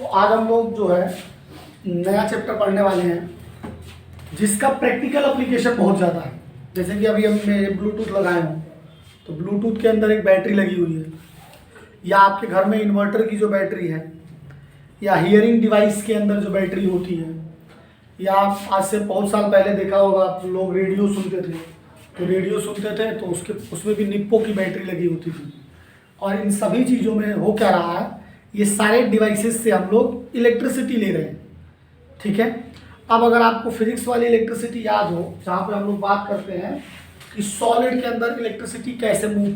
आज हम लोग जो है नया चैप्टर पढ़ने वाले हैं जिसका प्रैक्टिकल एप्लीकेशन बहुत ज़्यादा है। जैसे कि अभी हम ब्लूटूथ लगाए हों तो ब्लूटूथ के अंदर एक बैटरी लगी हुई है, या आपके घर में इन्वर्टर की जो बैटरी है, या हियरिंग डिवाइस के अंदर जो बैटरी होती है, या आप आज से बहुत साल पहले देखा होगा आप लोग रेडियो सुनते थे, तो रेडियो सुनते थे तो उसमें भी निप्पो की बैटरी लगी होती थी। और इन सभी चीज़ों में हो क्या रहा है, ये सारे डिवाइसेस से हम लोग इलेक्ट्रिसिटी ले रहे हैं। ठीक है, अब अगर आपको फिजिक्स वाली इलेक्ट्रिसिटी याद हो, जहाँ पे हम लोग बात करते हैं कि सॉलिड के अंदर इलेक्ट्रिसिटी कैसे मूव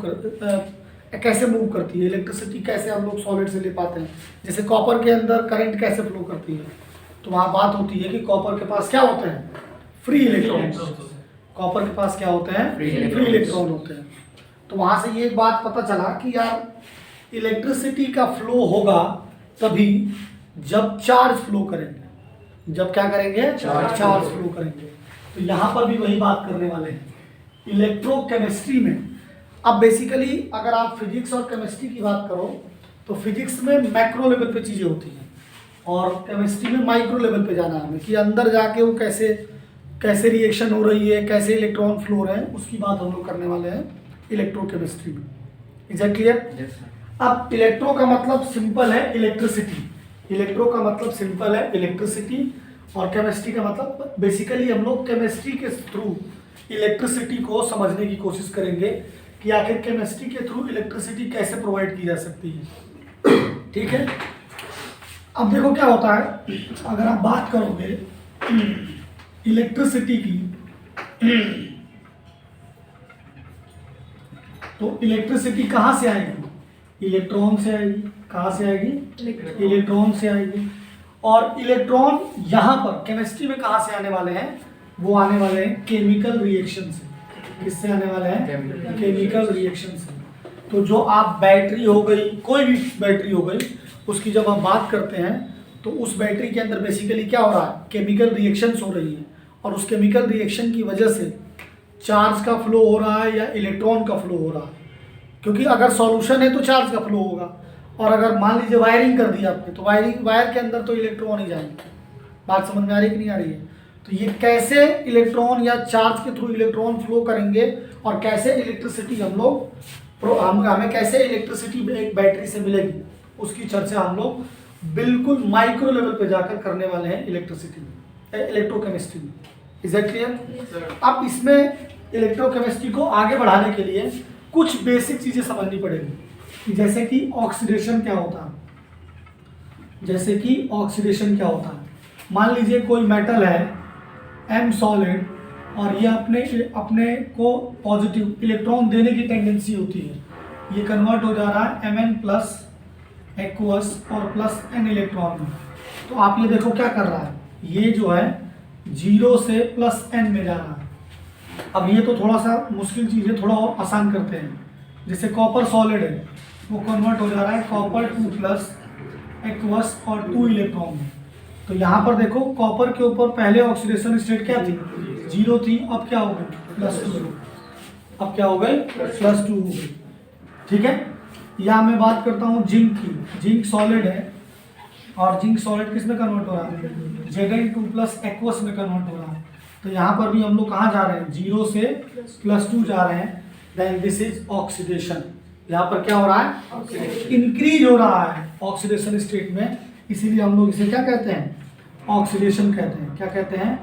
करती है, इलेक्ट्रिसिटी कैसे हम लोग सॉलिड से ले पाते हैं, जैसे कॉपर के अंदर करंट कैसे फ्लो करती है, तो वहाँ बात होती है कि कॉपर के पास क्या होते हैं, फ्री इलेक्ट्रॉन। कॉपर के पास क्या होते हैं, फ्री इलेक्ट्रॉन होते हैं। तो वहाँ से ये बात पता चला कि यार इलेक्ट्रिसिटी का फ्लो होगा तभी जब चार्ज फ्लो करेंगे। जब क्या करेंगे, चार्ज फ्लो करेंगे। तो यहाँ पर भी वही बात करने वाले हैं इलेक्ट्रोकेमिस्ट्री में। अब बेसिकली अगर आप फिजिक्स और केमिस्ट्री की बात करो तो फिजिक्स में मैक्रो लेवल पे चीज़ें होती हैं और केमिस्ट्री में माइक्रो लेवल पे जाना है हमें, कि अंदर जाके वो कैसे रिएक्शन हो रही है, कैसे इलेक्ट्रॉन फ्लो हो रहे हैं, उसकी बात हम लोग करने वाले हैं इलेक्ट्रोकेमिस्ट्री में। Is that clear? अब इलेक्ट्रो का मतलब सिंपल है इलेक्ट्रिसिटी, इलेक्ट्रो का मतलब सिंपल है इलेक्ट्रिसिटी, और केमिस्ट्री का मतलब बेसिकली हम लोग केमिस्ट्री के थ्रू इलेक्ट्रिसिटी को समझने की कोशिश करेंगे कि आखिर केमिस्ट्री के थ्रू इलेक्ट्रिसिटी कैसे प्रोवाइड की जा सकती है। ठीक है, अब देखो क्या होता है, अगर आप बात करोगे इलेक्ट्रिसिटी की तो इलेक्ट्रिसिटी कहाँ से आएगी, इलेक्ट्रॉन से आएगी। कहाँ से आएगी, इलेक्ट्रॉन से आएगी। और इलेक्ट्रॉन यहाँ पर केमिस्ट्री में कहाँ से आने वाले हैं, वो आने वाले हैं केमिकल रिएक्शन से। किससे आने वाले हैं, केमिकल रिएक्शन से। तो जो आप बैटरी हो गई, कोई भी बैटरी हो गई, उसकी जब हम बात करते हैं तो उस बैटरी के अंदर बेसिकली क्या हो रहा है, केमिकल रिएक्शंस हो रही है, और उस केमिकल रिएक्शन की वजह से चार्ज का फ्लो हो रहा है या इलेक्ट्रॉन का फ्लो हो रहा है। क्योंकि अगर सॉल्यूशन है तो चार्ज का फ्लो होगा, और अगर मान लीजिए वायरिंग कर दी आपने तो वायर के अंदर तो इलेक्ट्रॉन ही जाएंगे। बात समझ में आ रही कि नहीं आ रही है? तो ये कैसे इलेक्ट्रॉन या चार्ज के थ्रू इलेक्ट्रॉन फ्लो करेंगे और कैसे इलेक्ट्रिसिटी हमें कैसे इलेक्ट्रिसिटी एक बैटरी से मिलेगी, उसकी चर्चा हम लोग बिल्कुल माइक्रो लेवल पे जाकर करने वाले हैं इलेक्ट्रिसिटी में, इलेक्ट्रोकेमिस्ट्री में। Is that clear? अब इसमें इलेक्ट्रोकेमिस्ट्री को आगे बढ़ाने के लिए कुछ बेसिक चीज़ें समझनी पड़ेगी, जैसे कि ऑक्सीडेशन क्या होता है। जैसे कि ऑक्सीडेशन क्या होता है, मान लीजिए कोई मेटल है एम सॉलिड, और ये अपने को पॉजिटिव इलेक्ट्रॉन देने की टेंडेंसी होती है, ये कन्वर्ट हो जा रहा है Mn प्लस एक्वस और प्लस n इलेक्ट्रॉन में। तो आप ये देखो क्या कर रहा है, ये जो है 0 से प्लस n में जा रहा है। अब ये तो थोड़ा सा मुश्किल चीज़ है, थोड़ा और आसान करते हैं। जैसे कॉपर सॉलिड है, वो कन्वर्ट हो जा रहा है कॉपर 2 प्लस एक्वस और 2 इलेक्ट्रॉन में। तो यहाँ पर देखो कॉपर के ऊपर पहले ऑक्सीडेशन स्टेट क्या थी, 0 थी, अब क्या हो गई +2, अब क्या हो गई +2 हो गई। ठीक है, या मैं बात करता हूँ जिंक की, जिंक सॉलिड है और जिंक सॉलिड किस में कन्वर्ट हो रहा है, Zn2 प्लस एक्वस में कन्वर्ट हो रहा है। तो यहाँ पर भी हम लोग कहाँ जा रहे हैं, 0 से +2 जा रहे हैं। Then this is oxidation. यहाँ पर क्या हो रहा है, इंक्रीज हो रहा है ऑक्सीडेशन स्टेट में, इसीलिए हम लोग इसे क्या कहते हैं, ऑक्सीडेशन कहते हैं। क्या कहते हैं,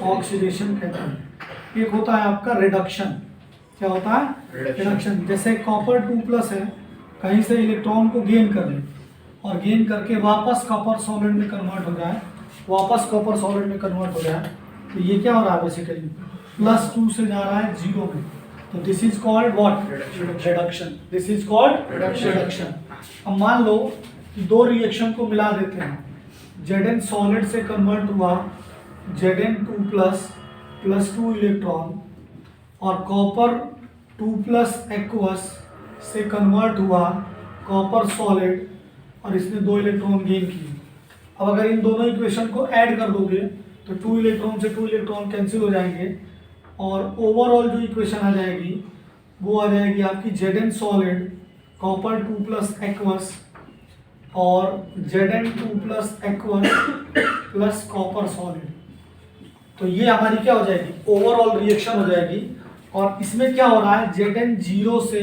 ऑक्सीडेशन कहते हैं। एक होता है आपका रिडक्शन। क्या होता है, रिडक्शन। जैसे कॉपर 2 प्लस है, कहीं से इलेक्ट्रॉन को गेन कर ले और गेन करके वापस कॉपर सॉलिड में कन्वर्ट हो जाए, वापस कॉपर सॉलिड में कन्वर्ट हो जाए, तो ये क्या हो रहा है, बेसिकली +2 से जा रहा है 0 में। तो this is called what, reduction. This is called reduction. अब मान लो कि दो रिएक्शन को मिला देते हैं, Zn सॉलिड से कन्वर्ट हुआ Zn2 प्लस +2 इलेक्ट्रॉन, और कॉपर 2 प्लस एक्वस से कन्वर्ट हुआ कॉपर सॉलिड, और इसने 2 इलेक्ट्रॉन गेन किए। अब अगर इन दोनों इक्वेशन को ऐड कर दोगे तो 2 इलेक्ट्रॉन से 2 इलेक्ट्रॉन कैंसिल हो जाएंगे, और ओवरऑल जो इक्वेशन आ जाएगी वो आ जाएगी आपकी Zn solid copper 2 plus aqueous और Zn2 plus aqueous plus copper solid. तो ये हमारी क्या हो जाएगी, ओवरऑल रिएक्शन हो जाएगी। और इसमें क्या हो रहा है, Zn 0 से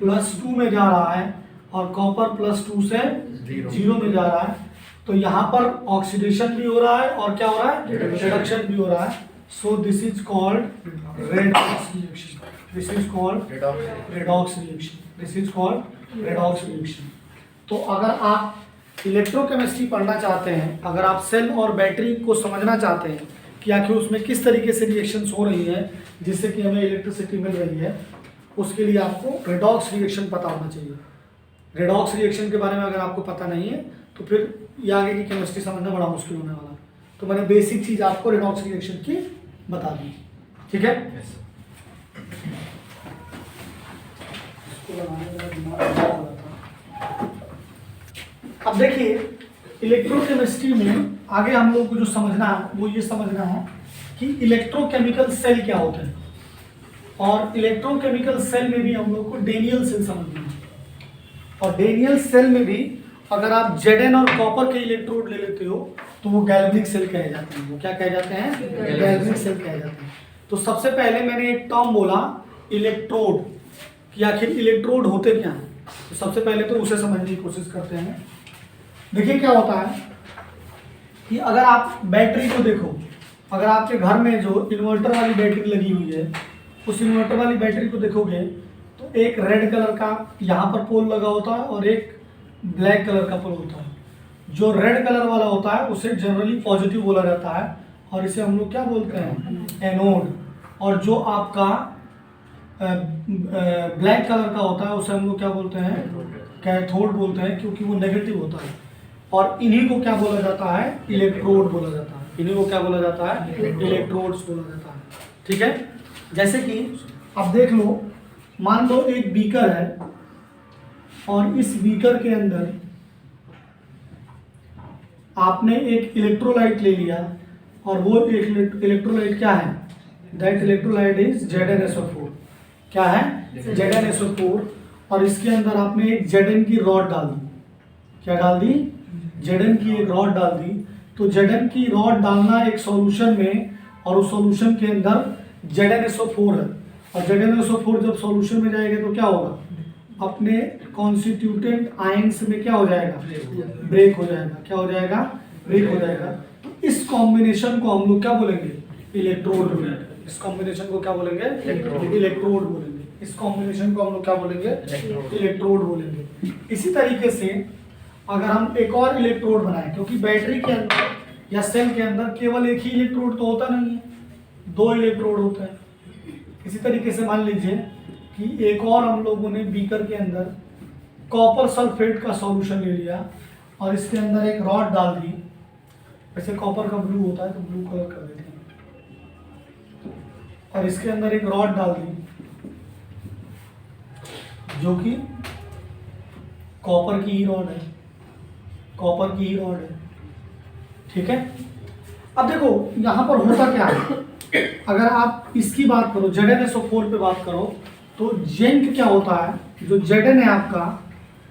+2 में जा रहा है और कॉपर +2 से 0 में जा रहा है। तो यहाँ पर ऑक्सीडेशन भी हो रहा है और क्या हो रहा है, रिडक्शन भी हो रहा है। So this is called redox reaction, this is called redox reaction, this is called redox reaction. तो अगर आप इलेक्ट्रोकेमिस्ट्री पढ़ना चाहते हैं, अगर आप सेल और बैटरी को समझना चाहते हैं कि आखिर उसमें किस तरीके से रिएक्शंस हो रही है जिससे कि हमें इलेक्ट्रिसिटी मिल रही है, उसके लिए आपको रेडॉक्स रिएक्शन पता होना चाहिए। रेडॉक्स रिएक्शन के बारे में अगर आपको पता नहीं है तो फिर ये आगे की केमिस्ट्री समझना बड़ा मुश्किल होने वाला है। तो मैंने बेसिक चीज़ आपको रेडॉक्स रिएक्शन की बता दी, ठीक है। अब देखिए इलेक्ट्रोकेमिस्ट्री में आगे हम लोग को जो समझना है वो ये समझना है कि इलेक्ट्रोकेमिकल सेल क्या होते हैं, और इलेक्ट्रोकेमिकल सेल में भी हम लोग को डेनियल सेल समझना है। और डेनियल सेल में भी अगर आप Zn और कॉपर के इलेक्ट्रोड ले लेते हो तो वो गैल्वेनिक सेल कहे जाते हैं। वो क्या कहे जाते हैं, गैल्वेनिक सेल कहे जाते हैं। तो सबसे पहले मैंने एक टर्म बोला इलेक्ट्रोड, कि आखिर इलेक्ट्रोड होते क्या हैं। तो सबसे पहले तो उसे समझने की कोशिश करते हैं। देखिए क्या होता है कि अगर आप बैटरी को देखो, अगर आपके घर में जो इन्वर्टर वाली बैटरी लगी हुई है, उस इन्वर्टर वाली बैटरी को देखोगे तो एक रेड कलर का यहाँ पर पोल लगा होता है और एक ब्लैक कलर का पोल होता है। जो रेड कलर वाला होता है उसे जनरली पॉजिटिव बोला जाता है और इसे हम लोग क्या बोलते हैं, एनोड। और जो आपका ब्लैक कलर का होता है उसे हम लोग क्या बोलते हैं, कैथोड बोलते हैं, क्योंकि वो नेगेटिव होता है। और इन्हीं को क्या बोला जाता है, इलेक्ट्रोड बोला जाता है। इन्हीं को क्या बोला जाता है, इलेक्ट्रोड्स बोला जाता है, ठीक है। जैसे कि अब देख लो, मान लो एक बीकर है और इस बीकर के अंदर आपने एक इलेक्ट्रोलाइट ले लिया और वो इलेक्ट्रोलाइट क्या है, दैट इलेक्ट्रोलाइट इज ZnSO4। क्या है, ZnSO4। और इसके अंदर आपने एक Zn की रॉड डाल दी। क्या डाल दी, Zn की एक रॉड डाल दी। तो Zn की रॉड डालना एक सॉल्यूशन में, और उस सॉल्यूशन के अंदर ZnSO4 है। और ZnSO4 जब सॉल्यूशन में जाएगा तो क्या होगा, अपने कॉन्स्टिट्यूटेंट आयंस में क्या हो जाएगा, ब्रेक हो जाएगा। क्या हो जाएगा, ब्रेक हो जाएगा। तो इस कॉम्बिनेशन को हम लोग क्या बोलेंगे, इलेक्ट्रोड बोलेंगे। इस कॉम्बिनेशन को क्या बोलेंगे, इलेक्ट्रोड बोलेंगे। इस कॉम्बिनेशन को हम लोग क्या बोलेंगे, इलेक्ट्रोड बोलेंगे। इसी तरीके से अगर हम एक और इलेक्ट्रोड बनाएं, क्योंकि बैटरी के अंदर या सेल के अंदर केवल एक ही इलेक्ट्रोड तो होता नहीं है, दो इलेक्ट्रोड होते हैं। इसी तरीके से मान लीजिए कि एक और हम लोगों ने बीकर के अंदर कॉपर सल्फेट का सॉल्यूशन ले लिया और इसके अंदर एक रॉड डाल दी। वैसे कॉपर का ब्लू होता है तो ब्लू कलर कर देते हैं। और इसके अंदर एक रॉड डाल दी जो कि कॉपर की ही रॉड है, कॉपर की ही रॉड है, ठीक है। अब देखो यहाँ पर होता क्या है, अगर आप इसकी बात करो, ZnSO4 पे बात करो, तो जिंक क्या होता है, जो Zn है आपका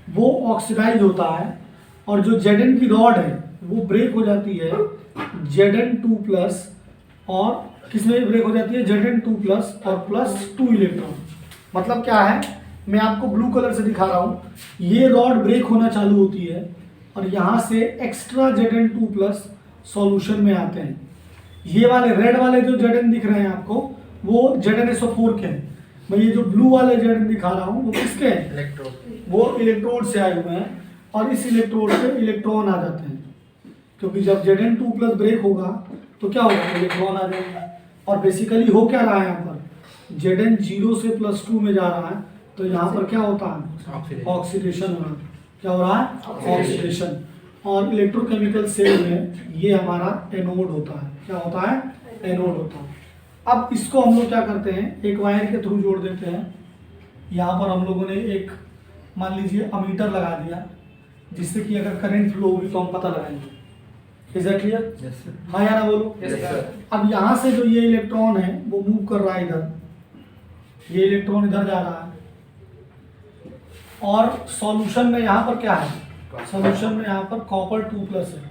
वो ऑक्सीडाइज होता है और जो Zn की रॉड है वो ब्रेक हो जाती है Zn2 प्लस, और किसमें ब्रेक हो जाती है, Zn2 प्लस और +2 इलेक्ट्रॉन। मतलब क्या है, मैं आपको ब्लू कलर से दिखा रहा हूँ, ये रॉड ब्रेक होना चालू होती है और यहाँ से एक्स्ट्रा Zn2 प्लस सॉल्यूशन में आते हैं। ये वाले रेड वाले जो Zn दिख रहे हैं आपको वो ZnSO4 के हैं। मैं ये जो ब्लू वाले Zn दिखा रहा हूँ वो किसके हैं, इलेक्ट्रोड, वो इलेक्ट्रोड से आए हुए हैं। और इस इलेक्ट्रोड पे इलेक्ट्रॉन आ जाते हैं, क्योंकि जब Zn2 प्लस ब्रेक होगा तो क्या होगा, इलेक्ट्रॉन आ जाएंगे। और बेसिकली हो क्या रहा है यहाँ पर, Zn 0 से +2 में जा रहा है, तो यहाँ पर क्या होता है, ऑक्सीडेशन हो रहा है। क्या हो रहा है, ऑक्सीडेशन। और इलेक्ट्रोकेमिकल सेल में ये हमारा एनोड होता है। क्या होता है, एनोड होता है। अब इसको हम लोग क्या करते हैं, एक वायर के थ्रू जोड़ देते हैं। यहाँ पर हम लोगों ने एक मान लीजिए अमीटर लगा दिया, जिससे कि अगर करंट फ्लो होगी तो हम पता लगाएंगे। इज दैट क्लियर, हाँ या ना बोलो। अब यहाँ से जो ये इलेक्ट्रॉन है वो मूव कर रहा है इधर, ये इलेक्ट्रॉन इधर जा रहा है और सॉल्यूशन में यहाँ पर क्या है, सॉल्यूशन में यहाँ पर कॉपर 2+ है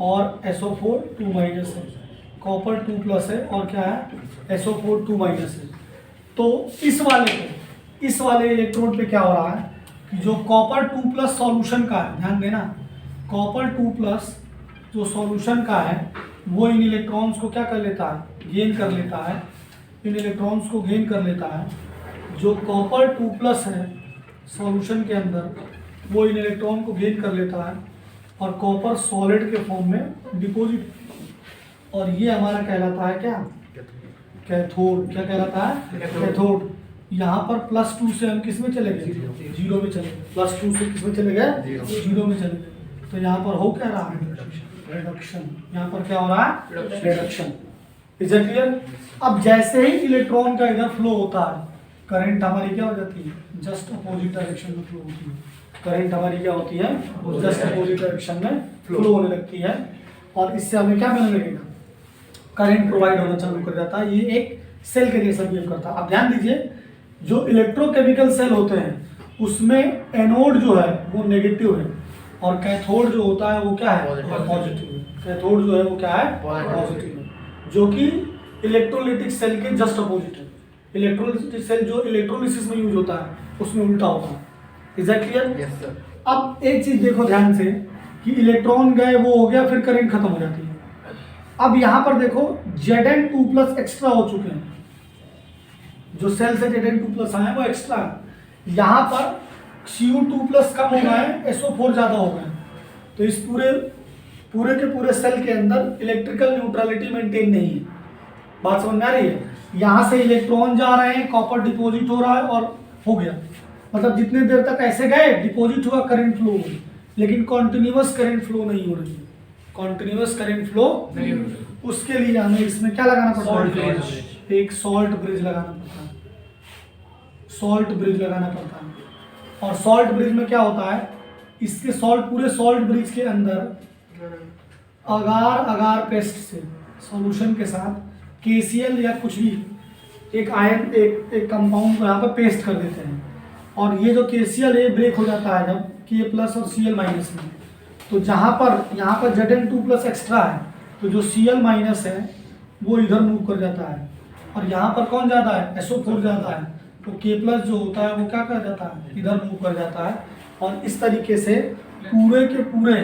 और SO4 2- है। कॉपर 2+ है और क्या है SO4 2- है। तो इस वाले इलेक्ट्रोड पे क्या हो रहा है कि जो कॉपर 2+ सॉल्यूशन का है, ध्यान देना, कॉपर 2+ जो सॉल्यूशन का है वो इन इलेक्ट्रॉन्स को क्या कर लेता है, गेन कर लेता है, इन इलेक्ट्रॉन्स को गेन कर लेता है। जो कॉपर 2+ है सॉल्यूशन के अंदर वो इन इलेक्ट्रॉन को गेन कर लेता है और कॉपर सॉलिड के फॉर्म में डिपॉजिट, और ये हमारा कहलाता है क्या, कैथोड। क्या कहलाता है, कैथोड। यहाँ पर +2 से हम किस में चले गए, 0 में चले गए। +2 से किस में चले गए, 0 में चले गए। तो यहाँ पर हो क्या रहा है, रिडक्शन। यहाँ पर क्या हो रहा है, रिडक्शन। Is it clear? अब जैसे ही इलेक्ट्रॉन का इधर फ्लो होता है, करंट हमारी क्या हो जाती है, जस्ट अपोजिट डायरेक्शन में फ्लो होती है। करंट हमारी क्या होती है, जस्ट अपोजिट डायरेक्शन में फ्लो होने लगती है और इससे हमें क्या मिलने लगेगा, करंट प्रोवाइड होना चालू कर जाता है। ये एक सेल के जैसा बिहेव करता है। अब ध्यान दीजिए, जो इलेक्ट्रोकेमिकल सेल होते हैं उसमें एनोड जो है वो नेगेटिव है और कैथोड जो होता है वो क्या है, पॉजिटिव है। कैथोड जो है वो क्या है, पॉजिटिव है, जो कि इलेक्ट्रोलिटिक सेल के जस्ट अपोजिट है। इलेक्ट्रोलिटिक सेल जो इलेक्ट्रोलिसिस में यूज होता है उसमें उल्टा होता है। Is that clear? Yes sir. अब एक चीज देखो ध्यान से कि इलेक्ट्रॉन गए वो हो गया, फिर करंट खत्म हो जाती है। अब यहां पर देखो Zn2+ एक्स्ट्रा हो चुके हैं, जो सेल से Zn2+ आए वो एक्स्ट्रा है। यहां पर Cu2+ कम हो गए हैं, SO4 ज्यादा हो गए हैं। तो इस पूरे के पूरे सेल के अंदर इलेक्ट्रिकल न्यूट्रलिटी मेंटेन नहीं है। बात समझ में आ रही है? यहां से इलेक्ट्रॉन जा रहे हैं, कॉपर डिपॉजिट हो रहा है और हो गया, मतलब जितने देर तक ऐसे गए डिपॉजिट हुआ, करंट फ्लो हुई, लेकिन कॉन्टिन्यूअस करंट फ्लो नहीं हो रही है। कॉन्टिन्यूअस करंट फ्लो नहीं हो रही है। उसके लिए हमें इसमें क्या लगाना पड़ता है, एक सॉल्ट ब्रिज लगाना पड़ता है। सॉल्ट ब्रिज लगाना पड़ता है। और सॉल्ट ब्रिज में क्या होता है, इसके पूरे सॉल्ट ब्रिज के अंदर अगार पेस्ट से सॉल्यूशन के साथ KCl या कुछ भी एक आयन एक कंपाउंड को यहाँ पर पेस्ट कर देते हैं और ये जो KCl है ब्रेक हो जाता है जब K+ और Cl- में। तो यहाँ पर Zn2+ एक्स्ट्रा है, तो जो Cl- है वो इधर मूव कर जाता है और यहाँ पर कौन ज़्यादा है, SO4 ज़्यादा है, तो K+ जो होता है वो क्या कर जाता है, इधर मूव कर जाता है। और इस तरीके से पूरे के पूरे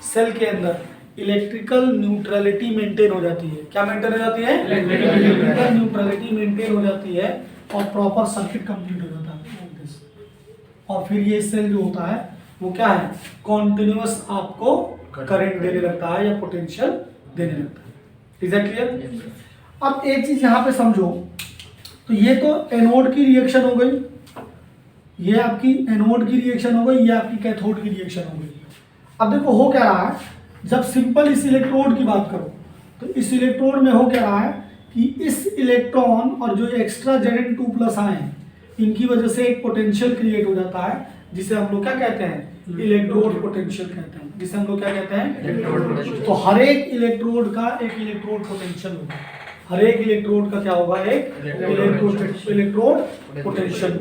सेल के अंदर इलेक्ट्रिकल न्यूट्रलिटी मेंटेन हो जाती है। क्या मेंटेन हो जाती है, इलेक्ट्रिकल न्यूट्रलिटी मेंटेन हो जाती है और प्रॉपर सर्किट कंप्लीट हो जाता है। और फिर ये सेल जो होता है वो क्या है, कॉन्टिन्यूअस आपको करंट देने लगता है या पोटेंशियल देने लगता है। Is that clear? अब एक चीज यहाँ पे समझो, तो ये तो एनोड की रिएक्शन हो गई, ये आपकी एनोड की रिएक्शन हो गई, ये आपकी कैथोड की रिएक्शन हो गई। अब देखो हो क्या रहा है, जब सिंपल इस इलेक्ट्रोड की बात करो तो इस इलेक्ट्रोड में हो क्या रहा है कि इस इलेक्ट्रॉन और जो एक्स्ट्रा Zn2+ आए हैं इनकी वजह से एक पोटेंशियल क्रिएट हो जाता है, जिसे हम लोग क्या कहते हैं, इलेक्ट्रोड पोटेंशियल कहते हैं। जिसे हम लोग क्या कहते हैं, तो हर एक इलेक्ट्रोड का एक इलेक्ट्रोड पोटेंशियल होगा। हर एक इलेक्ट्रोड का क्या होगा, एक electrode potential.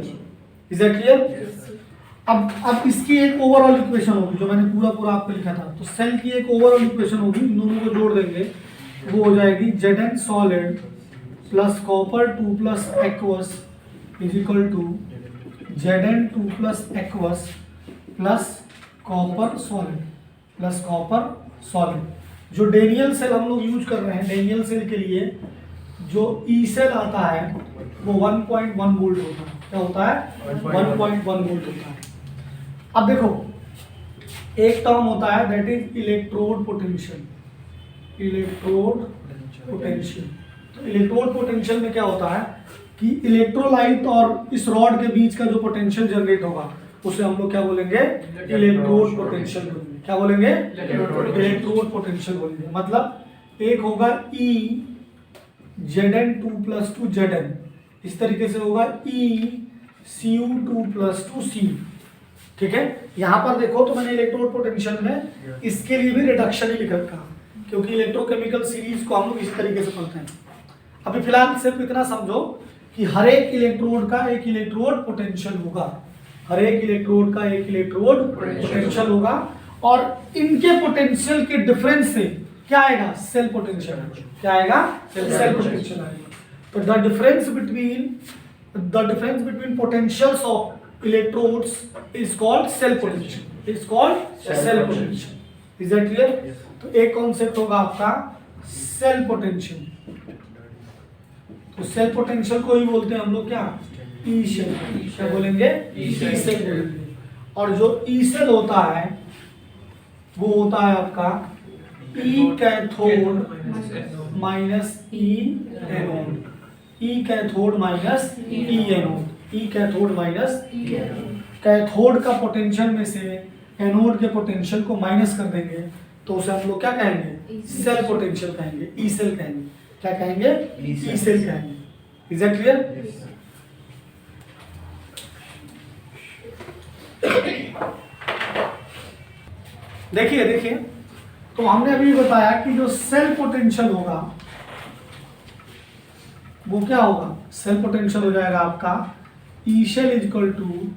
Is that clear? अब इसकी एक ओवरऑल इक्वेशन होगी, जो मैंने पूरा आपको लिखा था। तो सेल की एक ओवरऑल इक्वेशन होगी, इन दोनों को जोड़ देंगे, वो हो जाएगी Zn solid plus copper 2+ aqueous is equal to Zn2+ aqueous plus copper solid. जो डेनियल सेल हम लोग यूज कर रहे हैं, डेनियल सेल के लिए जो ई सेल आता है वो 1.1 वोल्ट होता है। क्या होता है, 1.1 वोल्ट होता है। अब देखो एक टर्म होता है दैट इज इलेक्ट्रोड पोटेंशियल। तो इलेक्ट्रोड पोटेंशियल में क्या होता है कि इलेक्ट्रोलाइट और इस रॉड के बीच का जो पोटेंशियल जनरेट होगा उसे हम लोग क्या बोलेंगे, इलेक्ट्रोड पोटेंशियल बोलेंगे। क्या बोलेंगे, इलेक्ट्रोड पोटेंशियल बोलेंगे। मतलब एक होगा E Zn2+2 Zn, इस तरीके से होगा E Cu2+2 C। ठीक है, यहां पर देखो तो मैंने इलेक्ट्रोड पोटेंशियल में इसके लिए भी रिडक्शन ही लिख रखा, क्योंकि इलेक्ट्रोकेमिकल सीरीज को हम लोग इस तरीके से पढ़ते हैं। अभी फिलहाल सिर्फ इतना समझो कि हर एक इलेक्ट्रोड का एक इलेक्ट्रोड पोटेंशियल होगा। हर एक इलेक्ट्रोड का एक इलेक्ट्रोड पोटेंशियल होगा, और इनके पोटेंशियल के डिफरेंस से क्या आएगा? Cell potential. क्या आएगा? सेल पोटेंशियल आएगा। तो the difference between potentials of electrodes is called cell potential. Is called cell potential. Is that clear? तो एक कॉन्सेप्ट होगा आपका सेल पोटेंशियल। तो सेल पोटेंशियल को ही बोलते हैं हम लोग क्या? E cell. क्या बोलेंगे? ई सेल बोलेंगे। और जो ई सेल होता है वो होता है आपका E cathode minus E anode. E cathode minus E anode. E cathode minus cathode का पोटेंशियल में से एनोड के पोटेंशियल को माइनस कर देंगे तो उसे हम लोग क्या कहेंगे? सेल पोटेंशियल कहेंगे, ई सेल कहेंगे। क्या कहेंगे? ई सेल कहेंगे। Is that clear? देखिए तो हमने अभी बताया कि जो सेल पोटेंशियल होगा वो क्या होगा? सेल पोटेंशियल हो जाएगा आपका E cell is equal to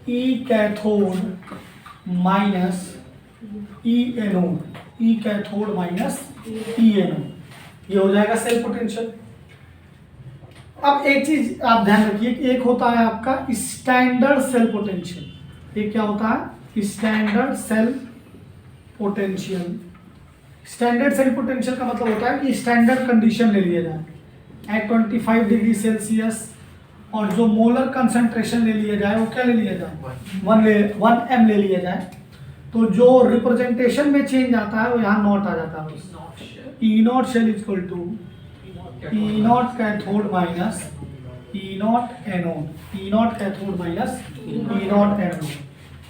E cathode minus E anode. E cathode minus E anode, ये हो जाएगा सेल पोटेंशियल। अब एक चीज आप ध्यान रखिए कि एक होता है आपका स्टैंडर्ड सेल पोटेंशियल। एक क्या होता है? Standard cell potential. Standard cell potential का मतलब होता है कि स्टैंडर्ड कंडीशन ले लिया जाए एट 25 डिग्री सेल्सियस, और जो मोलर कंसंट्रेशन ले लिया जाए वो क्या ले लिया जाए? 1 m ले लिया जाए। तो जो रिप्रेजेंटेशन में चेंज आता है वो यहाँ नॉट आ जाता है। E naught cell equal to E naught cathode minus E naught anode. E naught cathode minus E naught anode.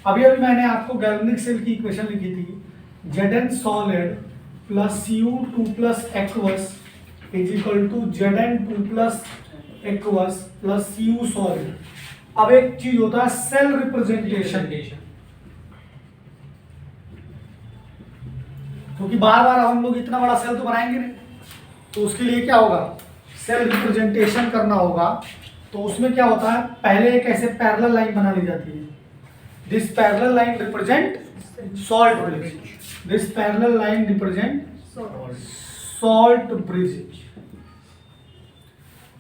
अभी मैंने आपको गैल्वेनिक सेल की इक्वेशन लिखी थी, Zn solid plus Cu2 plus aqueous is equal to Zn2 plus aqueous plus Cu solid. अब एक चीज होता है सेल रिप्रेजेंटेशन, क्योंकि बार बार हम लोग इतना बड़ा सेल तो बनाएंगे नहीं, तो उसके लिए क्या होगा? सेल रिप्रेजेंटेशन करना होगा। तो उसमें क्या होता है? पहले एक ऐसे पैरेलल लाइन बना ली जाती है। This parallel line represent salt bridge. This parallel line represent salt bridge.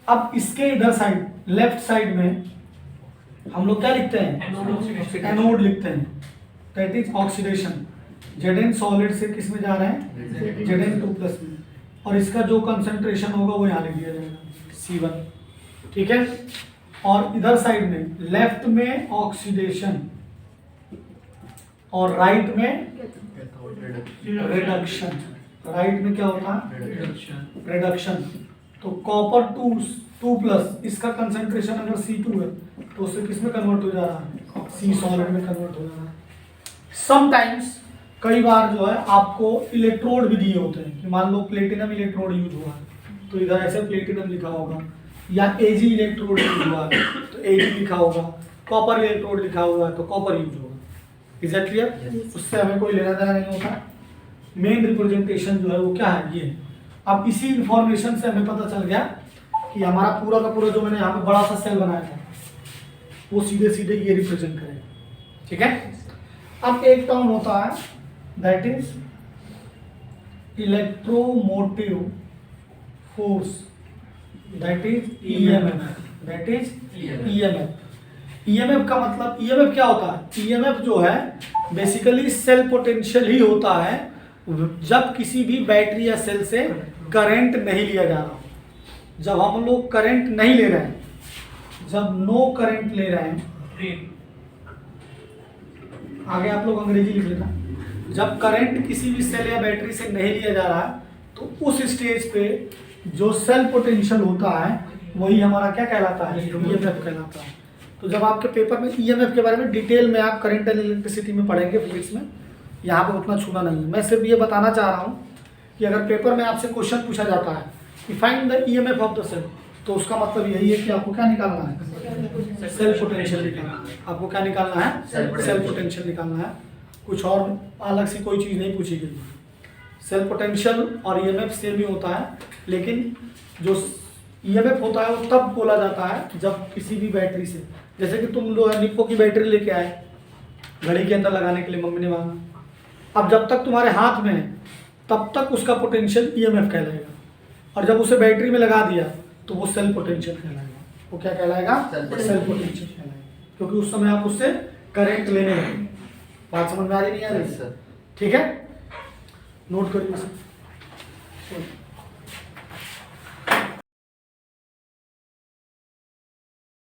अब इसके इधर साइड लेफ्ट साइड में हम लोग क्या लिखते हैं? एनोड लिखते हैं। That is oxidation. Zn solid से किस में जा रहे हैं? Zn2 प्लस में, और इसका जो कंसंट्रेशन होगा वो यहाँ लिख दिया जाएगा C1। ठीक है? और इधर साइड में लेफ्ट में ऑक्सीडेशन और राइट में रिडक्शन। राइट में क्या होता है? रिडक्शन। तो कॉपर 2 प्लस, इसका कंसंट्रेशन अगर C2 है तो उससे किस में कन्वर्ट हो जा रहा है? C सॉलिड में कन्वर्ट हो जा रहा है। समटाइम्स कई बार जो है आपको इलेक्ट्रोड भी दिए होते हैं कि मान लो प्लेटिनम इलेक्ट्रोड यूज हुआ है तो इधर ऐसे प्लेटिनम लिखा होगा, या Ag इलेक्ट्रोड यूज हुआ है तो Ag लिखा होगा, कॉपर इलेक्ट्रोड लिखा हुआ है तो कॉपर यूज होगा। Is that clear? उससे हमें कोई लेना देना नहीं होता। मेन रिप्रेजेंटेशन जो है वो क्या है? ये। अब इसी इंफॉर्मेशन से हमें पता चल गया कि हमारा पूरा का पूरा जो मैंने यहाँ पे बड़ा सा सेल बनाया था वो सीधे सीधे ये रिप्रेजेंट करेगा। ठीक है? अब एक टर्म होता है that is electromotive force, that is EMF. That is EMF. EMF का मतलब, ईएमएफ क्या होता है? ईएमएफ जो है बेसिकली सेल पोटेंशियल ही होता है जब किसी भी बैटरी या सेल से करंट नहीं लिया जा रहा। जब हम लोग करंट नहीं ले रहे हैं, जब नो करंट ले रहे हैं, आगे आप लोग अंग्रेजी लिख लेना, जब करंट किसी भी सेल या बैटरी से नहीं लिया जा रहा है तो उस स्टेज पे जो सेल पोटेंशियल होता है वही हमारा क्या कहलाता है? ईएमएफ कहलाता है। तो जब आपके पेपर में ईएमएफ के बारे में डिटेल में आप करंट एंड इलेक्ट्रिसिटी में पढ़ेंगे फिजिक्स में, यहाँ पे उतना छूना नहीं है। मैं सिर्फ ये बताना चाह रहा हूँ कि अगर पेपर में आपसे क्वेश्चन पूछा जाता है कि find the EMF of the cell, तो उसका मतलब यही है कि आपको क्या निकालना है? सेल पोटेंशियल निकालना है। आपको क्या निकालना है? सेल पोटेंशियल निकालना है। कुछ और अलग से कोई चीज़ नहीं पूछी गई। सेल पोटेंशियल और ईएमएफ सेम ही होता है, लेकिन जो ईएमएफ होता है वो तब बोला जाता है जब किसी भी बैटरी से, जैसे कि तुम लोग निप्पो की बैटरी लेके आए घड़ी के अंदर लगाने के लिए, मम्मी ने मांगा, अब जब तक तुम्हारे हाथ में है तब तक उसका पोटेंशियल ईएमएफ कहलाएगा, और जब उसे बैटरी में लगा दिया तो वो सेल पोटेंशियल कहलाएगा। वो क्या कहलाएगा? सेल पोटेंशियल कहलाएगा, क्योंकि उस समय आप उससे करंट लेने लगे। बात समझ में आ रही नहीं आ रही? ठीक है, नोट करिए सर।